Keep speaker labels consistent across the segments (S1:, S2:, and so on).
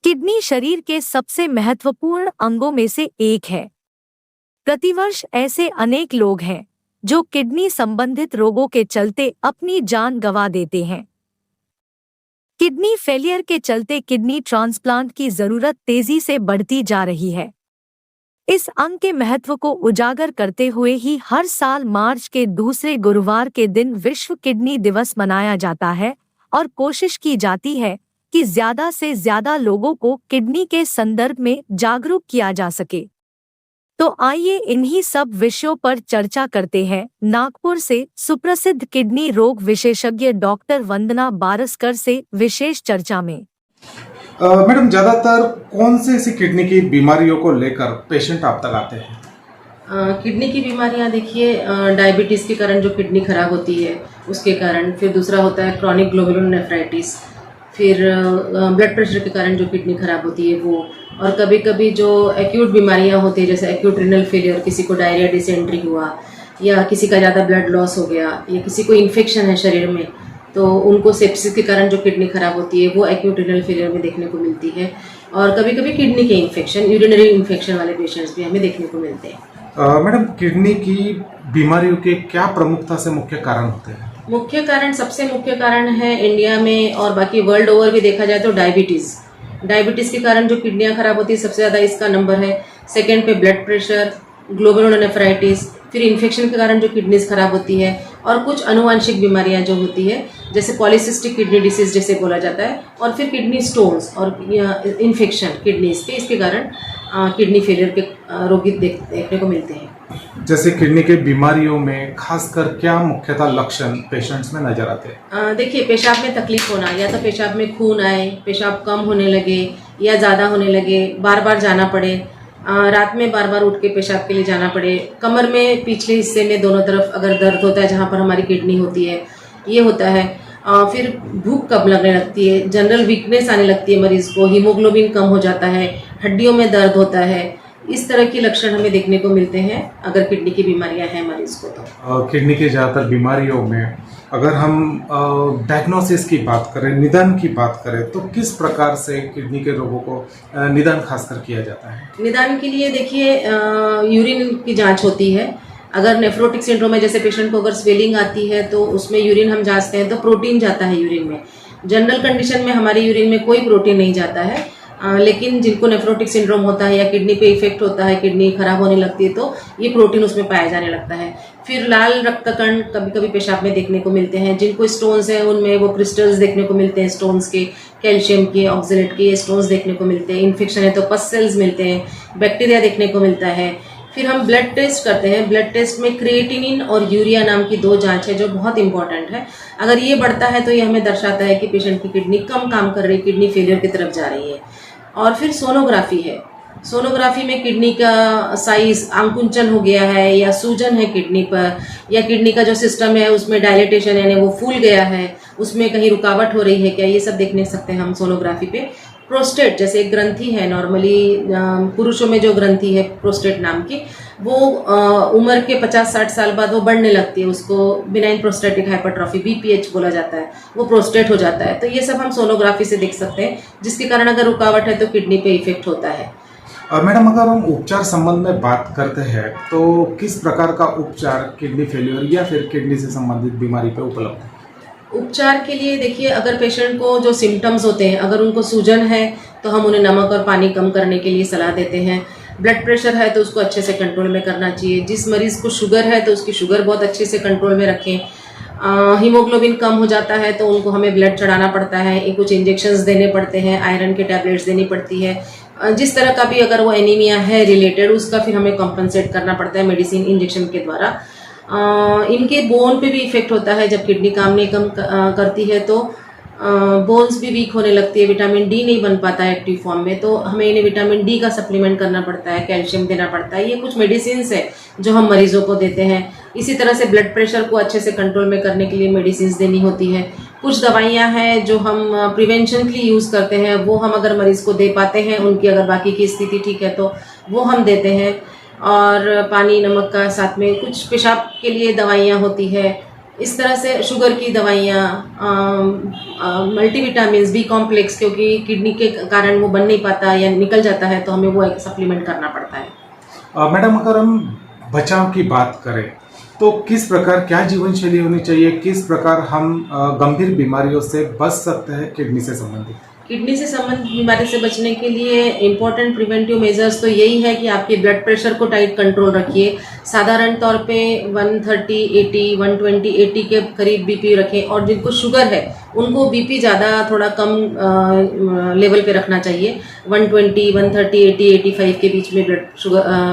S1: Kidney शरीर के सबसे महत्वपूर्ण अंगों में से एक है। प्रतिवर्ष ऐसे अनेक लोग हैं जो किडनी संबंधित रोगों के चलते अपनी जान गंवा देते हैं। किडनी फेलियर के चलते किडनी ट्रांसप्लांट की जरूरत तेजी से बढ़ती जा रही है। इस अंग के महत्व को उजागर करते हुए ही हर साल मार्च के दूसरे गुरुवार के दिन विश्व किडनी दिवस मनाया जाता है और कोशिश की जाती है कि ज्यादा से ज्यादा लोगों को किडनी के संदर्भ में जागरूक किया जा सके। तो आइए इन्हीं सब विषयों पर चर्चा करते हैं नागपुर से सुप्रसिद्ध किडनी रोग विशेषज्ञ डॉक्टर वंदना बारस्कर से विशेष चर्चा में।
S2: मैडम, ज़्यादातर कौन से ऐसी किडनी की बीमारियों को लेकर पेशेंट आप तक आते हैं?
S3: किडनी की बीमारियां देखिए, डायबिटीज़ के कारण जो किडनी खराब होती है उसके कारण, फिर दूसरा होता है क्रॉनिक ग्लोमेरुलोनेफ्राइटिस, फिर ब्लड प्रेशर के कारण जो किडनी खराब होती है वो, और कभी कभी जो एक्यूट बीमारियां होती है जैसे एक्यूट रिनल फेलियर, किसी को डायरिया डिसेंट्री हुआ या किसी का ज़्यादा ब्लड लॉस हो गया या किसी को इन्फेक्शन है शरीर में, तो उनको सेप्सिस के कारण जो किडनी खराब होती है वो एक्यूट रिनल फेलियर में देखने को मिलती है। और कभी कभी किडनी के इन्फेक्शन, यूरिनरी इन्फेक्शन वाले पेशेंट्स भी हमें देखने को मिलते हैं।
S2: मैडम, किडनी की बीमारियों के क्या प्रमुखता से मुख्य कारण होते हैं?
S3: मुख्य कारण, सबसे मुख्य कारण है इंडिया में और बाकी वर्ल्ड ओवर भी देखा जाए तो डायबिटीज़। डायबिटीज़ के कारण जो किडनियां खराब होती है सबसे ज़्यादा इसका नंबर है। सेकेंड पे ब्लड प्रेशर, ग्लोमेरुलोनेफ्राइटिस, फिर इन्फेक्शन के कारण जो किडनीज खराब होती है, और कुछ आनुवंशिक बीमारियां जो होती है जैसे पॉलीसिस्टिक किडनी डिसीज जैसे बोला जाता है, और फिर किडनी स्टोन्स और इन्फेक्शन किडनीज के, इसके कारण किडनी फेलियर के रोगी देखने को मिलते हैं।
S2: जैसे किडनी के बीमारियों में खासकर क्या मुख्यतः लक्षण पेशेंट्स में नजर आते हैं?
S3: देखिए, पेशाब में तकलीफ होना, या तो पेशाब में खून आए, पेशाब कम होने लगे या ज़्यादा होने लगे, बार बार जाना पड़े, रात में बार बार उठ के पेशाब के लिए जाना पड़े, कमर में पिछले हिस्से में दोनों तरफ अगर दर्द होता है जहाँ पर हमारी किडनी होती है, ये होता है। फिर भूख कम लगने लगती है, जनरल वीकनेस आने लगती है मरीज को, हीमोग्लोबिन कम हो जाता है, हड्डियों में दर्द होता है। इस तरह के लक्षण हमें देखने को मिलते हैं अगर किडनी की बीमारियां हैं मरीज को। तो
S2: किडनी की ज़्यादातर बीमारियों में अगर हम डायग्नोसिस की बात करें, निदान की बात करें, तो किस प्रकार से किडनी के रोगों को निदान खासकर किया जाता है?
S3: निदान के लिए देखिए, यूरिन की जांच होती है। अगर नेफ्रोटिक सिंड्रोम है, जैसे पेशेंट को अगर स्वेलिंग आती है तो उसमें यूरिन हम जांचते हैं तो प्रोटीन जाता है यूरिन में। जनरल कंडीशन में हमारे यूरिन में कोई प्रोटीन नहीं जाता है, लेकिन जिनको नेफ्रोटिक सिंड्रोम होता है या किडनी पे इफेक्ट होता है, किडनी खराब होने लगती है, तो ये प्रोटीन उसमें पाया जाने लगता है। फिर लाल रक्त कण कभी कभी पेशाब में देखने को मिलते हैं। जिनको स्टोन्स हैं उनमें वो क्रिस्टल्स देखने को मिलते हैं, स्टोन्स के, कैल्शियम के, ऑक्जेलेट के स्टोन्स देखने को मिलते हैं। इन्फेक्शन है तो पस सेल्स मिलते हैं, बैक्टीरिया देखने को मिलता है। फिर हम ब्लड टेस्ट करते हैं। ब्लड टेस्ट में क्रिएटिनिन और यूरिया नाम की 2 जांच है जो बहुत इंपॉर्टेंट है। अगर ये बढ़ता है तो ये हमें दर्शाता है कि पेशेंट की किडनी कम काम कर रही, किडनी फेलियर की तरफ जा रही है। और फिर सोनोग्राफी है। सोनोग्राफी में किडनी का साइज आंकुंचन हो गया है या सूजन है किडनी पर, या किडनी का जो सिस्टम है उसमें डायलेटेशन यानी वो फूल गया है, उसमें कहीं रुकावट हो रही है क्या, ये सब देखने सकते हैं हम सोनोग्राफी पे। प्रोस्टेट जैसे एक ग्रंथि है, नॉर्मली पुरुषों में जो ग्रंथि है प्रोस्टेट नाम की, वो उम्र के 50-60 साल बाद वो बढ़ने लगती है, उसको बिनाइन प्रोस्टेटिक हाइपरट्रॉफी BPH बोला जाता है, वो प्रोस्टेट हो जाता है। तो ये सब हम सोनोग्राफी से देख सकते हैं, जिसके कारण अगर रुकावट है तो किडनी पे इफेक्ट होता है।
S2: मैडम, अगर हम उपचार संबंध में बात करते हैं तो किस प्रकार का उपचार किडनी फेलियर या फिर किडनी से संबंधित बीमारी पे उपलब्ध है?
S3: उपचार के लिए देखिए, अगर पेशेंट को जो सिम्टम्स होते हैं, अगर उनको सूजन है तो हम उन्हें नमक और पानी कम करने के लिए सलाह देते हैं। ब्लड प्रेशर है तो उसको अच्छे से कंट्रोल में करना चाहिए। जिस मरीज़ को शुगर है तो उसकी शुगर बहुत अच्छे से कंट्रोल में रखें। हीमोग्लोबिन कम हो जाता है तो उनको हमें ब्लड चढ़ाना पड़ता है, कुछ इंजेक्शंस देने पड़ते हैं, आयरन के टैबलेट्स देनी पड़ती है। जिस तरह का भी अगर वो एनीमिया है रिलेटेड, उसका फिर हमें कॉम्पनसेट करना पड़ता है मेडिसिन इंजेक्शन के द्वारा। इनके बोन पे भी इफेक्ट होता है, जब किडनी काम नहीं करती है तो बोन्स भी वीक होने लगती है, विटामिन डी नहीं बन पाता है एक्टिव फॉर्म में, तो हमें इन्हें विटामिन डी का सप्लीमेंट करना पड़ता है, कैल्शियम देना पड़ता है। ये कुछ मेडिसिन है जो हम मरीजों को देते हैं। इसी तरह से ब्लड प्रेशर को अच्छे से कंट्रोल में करने के लिए मेडिसिन देनी होती है। कुछ दवाइयाँ हैं जो हम प्रिवेंशन के लिए यूज़ करते हैं, वो हम अगर मरीज़ को दे पाते हैं, उनकी अगर बाकी की स्थिति ठीक है तो वो हम देते हैं। और पानी नमक का साथ में, कुछ पेशाब के लिए दवाइयाँ होती है, इस तरह से शुगर की दवाइयाँ, मल्टीविटामिन बी कॉम्प्लेक्स, क्योंकि किडनी के कारण वो बन नहीं पाता या निकल जाता है तो हमें वो सप्लीमेंट करना पड़ता है।
S2: मैडम, अगर हम बचाव की बात करें तो किस प्रकार क्या जीवन शैली होनी चाहिए, किस प्रकार हम गंभीर बीमारियों से बच सकते हैं किडनी से संबंधित?
S3: किडनी से संबंधित बीमारी से बचने के लिए इम्पोर्टेंट प्रिवेंटिव मेजर्स तो यही है कि आपके ब्लड प्रेशर को टाइट कंट्रोल रखिए। साधारण तौर पे 130/80, 120/80 के करीब बीपी रखें, और जिनको शुगर है उनको बीपी ज़्यादा थोड़ा कम लेवल पे रखना चाहिए। 120, 130, 80, 85 के बीच में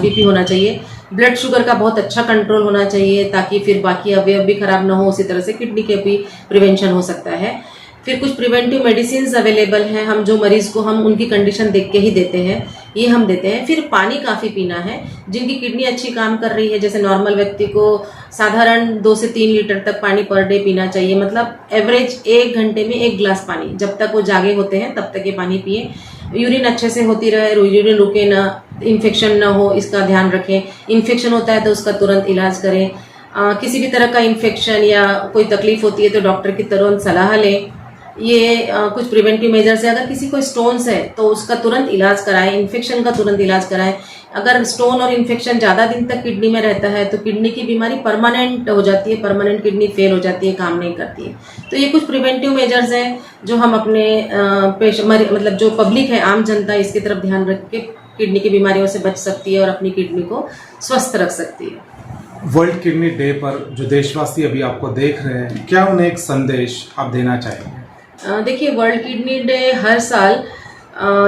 S3: बीपी होना चाहिए। ब्लड शुगर का बहुत अच्छा कंट्रोल होना चाहिए ताकि फिर बाकी अवयव भी खराब ना हो, उसी तरह से किडनी के भी प्रिवेंशन हो सकता है। फिर कुछ प्रिवेंटिव मेडिसिन अवेलेबल हैं, हम जो मरीज को हम उनकी कंडीशन देख के ही देते हैं, ये हम देते हैं। फिर पानी काफ़ी पीना है। जिनकी किडनी अच्छी काम कर रही है, जैसे नॉर्मल व्यक्ति को साधारण 2 से 3 लीटर तक पानी पर डे पीना चाहिए। मतलब एवरेज 1 घंटे में 1 गिलास पानी, जब तक वो जागे होते हैं तब तक ये पानी पिए। यूरिन अच्छे से होती रहे, यूरिन रुके ना, इन्फेक्शन ना हो, इसका ध्यान रखें। इन्फेक्शन होता है तो उसका तुरंत इलाज करें। किसी भी तरह का इन्फेक्शन या कोई तकलीफ होती है तो डॉक्टर की तुरंत सलाह लें। ये कुछ प्रिवेंटिव मेजर्स है। अगर किसी को स्टोन्स है तो उसका तुरंत इलाज कराएं, इन्फेक्शन का तुरंत इलाज कराएं। अगर स्टोन और इन्फेक्शन ज़्यादा दिन तक किडनी में रहता है तो किडनी की बीमारी परमानेंट हो जाती है, परमानेंट किडनी फेल हो जाती है, काम नहीं करती है। तो ये कुछ प्रिवेंटिव मेजर्स हैं जो हम अपने मतलब जो पब्लिक है, आम जनता, इसकी तरफ ध्यान रख के किडनी की बीमारियों से बच सकती है और अपनी किडनी को स्वस्थ रख सकती है।
S2: वर्ल्ड किडनी डे पर जो देशवासी अभी आपको देख रहे हैं, क्या उन्हें एक संदेश आप देना चाहेंगे?
S3: देखिए, वर्ल्ड किडनी डे हर साल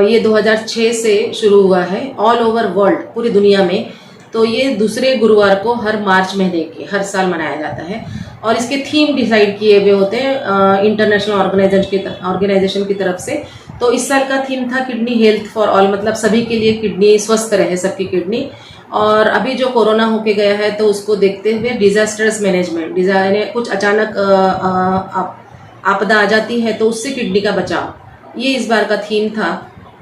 S3: ये 2006 से शुरू हुआ है ऑल ओवर वर्ल्ड, पूरी दुनिया में। तो ये दूसरे गुरुवार को हर मार्च महीने के हर साल मनाया जाता है और इसके थीम डिसाइड किए हुए होते हैं इंटरनेशनल ऑर्गेनाइजेशन की तरफ से। तो इस साल का थीम था किडनी हेल्थ फॉर ऑल, मतलब सभी के लिए किडनी स्वस्थ रहे, सबकी किडनी। और अभी जो कोरोना होके गया है तो उसको देखते हुए डिजास्टर्स मैनेजमेंट, कुछ अचानक आपदा आ जाती है तो उससे किडनी का बचाव, ये इस बार का थीम था।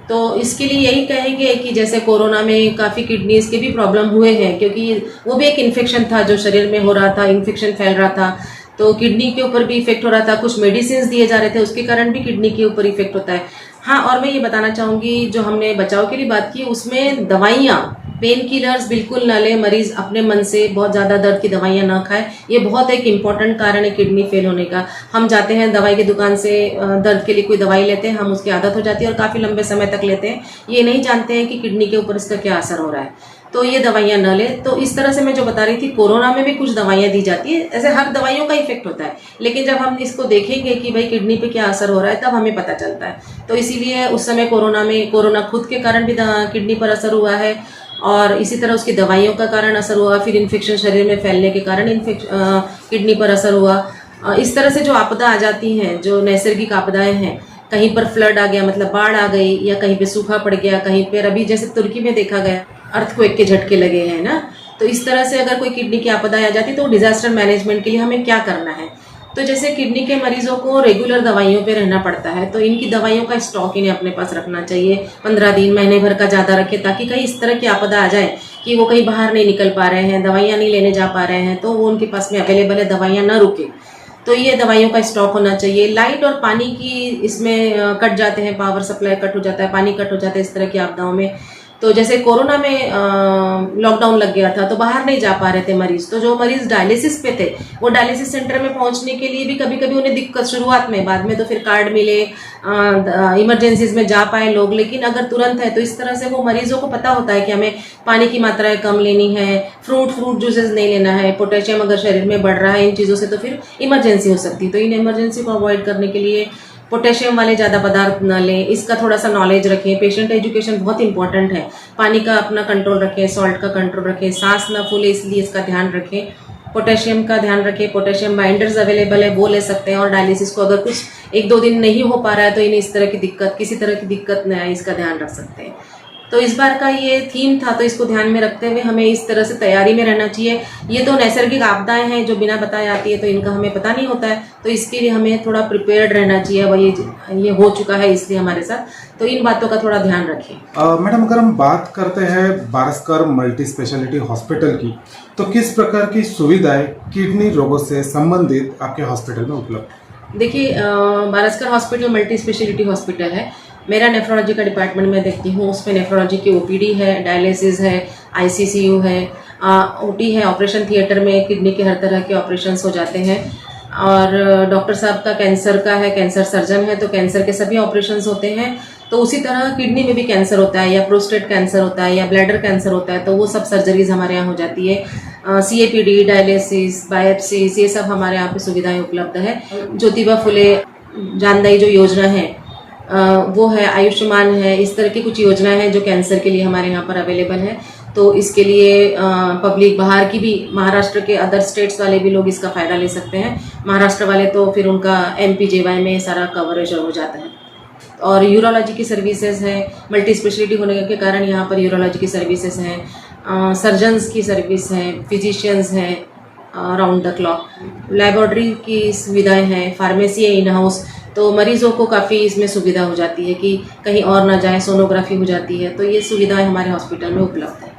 S3: तो इसके लिए यही कहेंगे कि जैसे कोरोना में काफ़ी किडनीज के भी प्रॉब्लम हुए हैं, क्योंकि वो भी एक इन्फेक्शन था जो शरीर में हो रहा था, इन्फेक्शन फैल रहा था, तो किडनी के ऊपर भी इफेक्ट हो रहा था। कुछ मेडिसिन दिए जा रहे थे, उसके कारण भी किडनी के ऊपर इफेक्ट होता है। हाँ, और मैं ये बताना चाहूँगी, जो हमने बचाव के लिए बात की उसमें दवाइयाँ, पेन किलर्स बिल्कुल ना लें। मरीज अपने मन से बहुत ज़्यादा दर्द की दवाइयाँ ना खाएं, ये बहुत एक इम्पॉर्टेंट कारण है किडनी फेल होने का। हम जाते हैं दवाई की दुकान से, दर्द के लिए कोई दवाई लेते हैं, हम उसकी आदत हो जाती है और काफ़ी लंबे समय तक लेते हैं, ये नहीं जानते हैं कि किडनी के ऊपर इसका क्या असर हो रहा है। तो ये दवाइयाँ न लें। तो इस तरह से मैं जो बता रही थी, कोरोना में भी कुछ दवाइयाँ दी जाती है, ऐसे हर दवाइयों का इफेक्ट होता है, लेकिन जब हम इसको देखेंगे कि भाई किडनी पे क्या असर हो रहा है तब हमें पता चलता है। तो इसीलिए उस समय कोरोना खुद के कारण भी किडनी पर असर हुआ है और इसी तरह उसकी दवाइयों का कारण असर हुआ, फिर इन्फेक्शन शरीर में फैलने के कारण किडनी पर असर हुआ। इस तरह से जो आपदा आ जाती हैं, जो नैसर्गिक आपदाएं हैं, कहीं पर फ्लड आ गया मतलब बाढ़ आ गई, या कहीं पे सूखा पड़ गया, कहीं पर अभी जैसे तुर्की में देखा गया अर्थक्वेक के झटके लगे हैं ना। तो इस तरह से अगर कोई किडनी की आपदा आ जाती है तो डिजास्टर मैनेजमेंट के लिए हमें क्या करना है। तो जैसे किडनी के मरीजों को रेगुलर दवाइयों पे रहना पड़ता है, तो इनकी दवाइयों का स्टॉक इन्हें अपने पास रखना चाहिए। 15 दिन, महीने भर का ज़्यादा रखें, ताकि कहीं इस तरह की आपदा आ जाए कि वो कहीं बाहर नहीं निकल पा रहे हैं, दवाइयाँ नहीं लेने जा पा रहे हैं, तो वो उनके पास में अवेलेबल है, दवाइयाँ ना रुके। तो ये दवाइयों का स्टॉक होना चाहिए। लाइट और पानी की इसमें कट जाते हैं, पावर सप्लाई कट हो जाता है, पानी कट हो जाता है इस तरह की आपदाओं में। तो जैसे कोरोना में लॉकडाउन लग गया था तो बाहर नहीं जा पा रहे थे मरीज, तो जो मरीज डायलिसिस पे थे वो डायलिसिस सेंटर में पहुंचने के लिए भी कभी कभी उन्हें दिक्कत शुरुआत में, बाद में तो फिर कार्ड मिले, इमरजेंसीज में जा पाए लोग। लेकिन अगर तुरंत है तो इस तरह से वो मरीजों को पता होता है कि हमें पानी की मात्राएं कम लेनी है, फ्रूट जूसेस नहीं लेना है, पोटेशियम अगर शरीर में बढ़ रहा है इन चीज़ों से तो फिर इमरजेंसी हो सकती है। तो इन इमरजेंसी को अवॉइड करने के लिए पोटेशियम वाले ज़्यादा पदार्थ न लें, इसका थोड़ा सा नॉलेज रखें। पेशेंट एजुकेशन बहुत इंपॉर्टेंट है। पानी का अपना कंट्रोल रखें, सॉल्ट का कंट्रोल रखें, सांस न फूले इसलिए इसका ध्यान रखें। पोटेशियम का ध्यान रखें, पोटेशियम बाइंडर्स अवेलेबल है वो ले सकते हैं। और डायलिसिस को अगर कुछ 1-2 दिन नहीं हो पा रहा है तो इन्हें इस तरह की दिक्कत, किसी तरह की दिक्कत न आए, इसका ध्यान रख सकते हैं। तो इस बार का ये थीम था, तो इसको ध्यान में रखते हुए हमें इस तरह से तैयारी में रहना चाहिए। ये तो नैसर्गिक आपदाएं हैं जो बिना बताए आती है, तो इनका हमें पता नहीं होता है, तो इसके लिए हमें थोड़ा प्रिपेयर्ड रहना चाहिए। वही ये हो चुका है इसलिए हमारे साथ, तो इन बातों का थोड़ा ध्यान रखें।
S2: मैडम, अगर हम बात करते हैं बारस्कर मल्टी स्पेशलिटी हॉस्पिटल की, तो किस प्रकार की सुविधाएं किडनी रोगों से संबंधित आपके हॉस्पिटल में उपलब्ध?
S3: देखिए, Baraskar hospital multi speciality hospital है। मेरा नेफ्रोलॉजी का डिपार्टमेंट में देखती हूँ, उसमें नेफ्रोलॉजी की ओपीडी है, डायलिसिस है, आईसीसीयू है, ओटी है, ऑपरेशन थिएटर में किडनी के हर तरह के ऑपरेशंस हो जाते हैं। और डॉक्टर साहब का कैंसर का है, कैंसर सर्जन है, तो कैंसर के सभी ऑपरेशंस होते हैं। तो उसी तरह किडनी में भी कैंसर होता है, या प्रोस्टेट कैंसर होता है, या ब्लैडर कैंसर होता है, तो वो सब सर्जरीज हमारे यहाँ हो जाती है। सीएपीडी, डायलिसिस, बायोप्सीज, ये सब हमारे यहाँ पे सुविधाएं उपलब्ध है। ज्योतिबा फुले जानदाई जो योजना है वो है, आयुष्मान है, इस तरह की कुछ योजनाएं हैं जो कैंसर के लिए हमारे यहाँ पर अवेलेबल है। तो इसके लिए पब्लिक बाहर की भी, महाराष्ट्र के अदर स्टेट्स वाले भी लोग इसका फ़ायदा ले सकते हैं। महाराष्ट्र वाले तो फिर उनका एमपीजेवाई में सारा कवरेज हो जाता है। और यूरोलॉजी की सर्विसेज हैं, मल्टी स्पेशलिटी होने के कारण यहाँ पर यूरोलॉजी की सर्विसेज हैं, सर्जन्स की सर्विस हैं, फिजिशियंस हैं राउंड द क्लॉक, लेबोरेटरी की सुविधाएं हैं, फार्मेसी है इन हाउस। तो मरीजों को काफ़ी इसमें सुविधा हो जाती है कि कहीं और ना जाए, सोनोग्राफी हो जाती है, तो ये सुविधाएं हमारे हॉस्पिटल में उपलब्ध है।